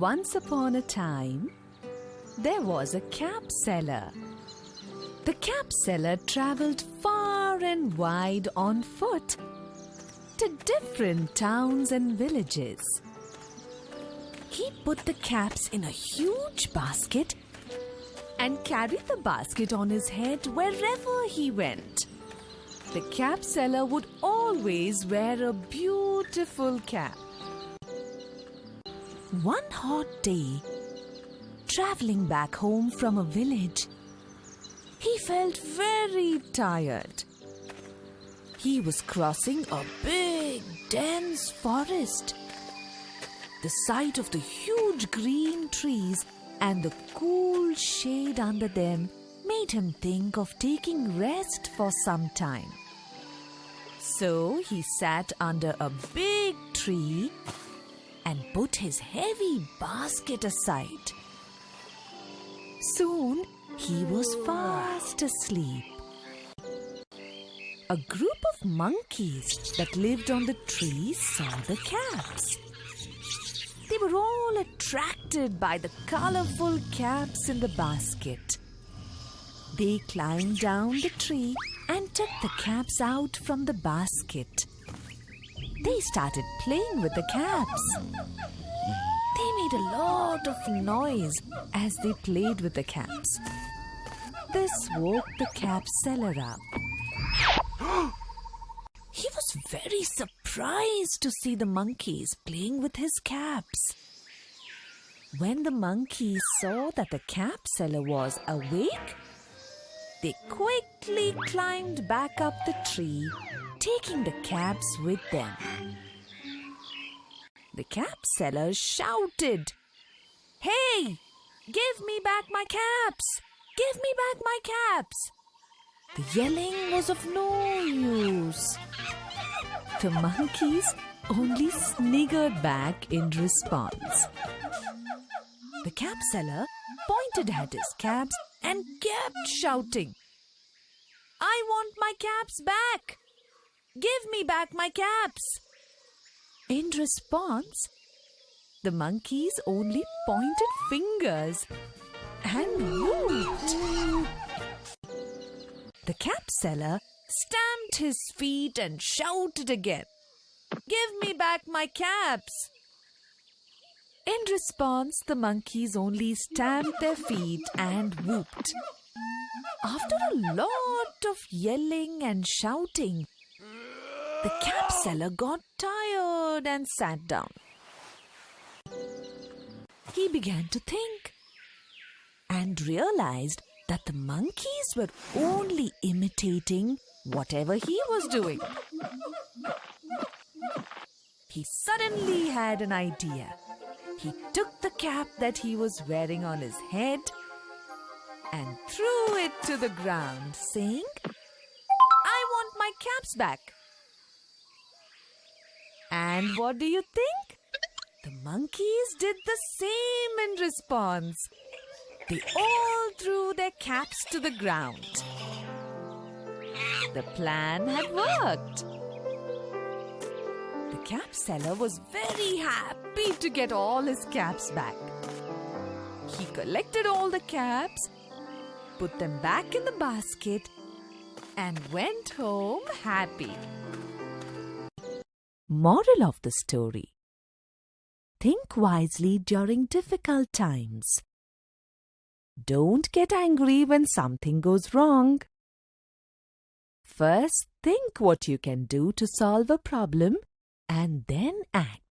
Once upon a time, there was a cap seller. The cap seller travelled far and wide on foot to different towns and villages. He put the caps in a huge basket and carried the basket on his head wherever he went. The cap seller would always wear a beautiful cap. One hot day, travelling back home from a village, he felt very tired. He was crossing a big, dense forest. The sight of the huge green trees and the cool shade under them made him think of taking rest for some time. So he sat under a big tree and put his heavy basket aside. Soon he was fast asleep. A group of monkeys that lived on the tree saw the caps. They were all attracted by the colorful caps in the basket. They climbed down the tree and took the caps out from the basket. They started playing with the caps. They made a lot of noise as they played with the caps. This woke the cap seller up. He was very surprised to see the monkeys playing with his caps. When the monkeys saw that the cap seller was awake, they quickly climbed back up the tree, taking the caps with them. The cap seller shouted, "Hey, give me back my caps! Give me back my caps!" The yelling was of no use. The monkeys only sniggered back in response. The cap seller pointed at his caps and kept shouting, "I want my caps back! Give me back my caps!" In response, the monkeys only pointed fingers and whooped. The cap seller stamped his feet and shouted again, "Give me back my caps!" In response, the monkeys only stamped their feet and whooped. After a lot of yelling and shouting, the cap seller got tired and sat down. He began to think and realized that the monkeys were only imitating whatever he was doing. He suddenly had an idea. He took the cap that he was wearing on his head and threw it to the ground, saying, "I want my caps back." And what do you think? The monkeys did the same in response. They all threw their caps to the ground. The plan had worked. The cap seller was very happy to get all his caps back. He collected all the caps, put them back in the basket, and went home happy. Moral of the story: think wisely during difficult times. Don't get angry when something goes wrong. First, think what you can do to solve a problem and then act.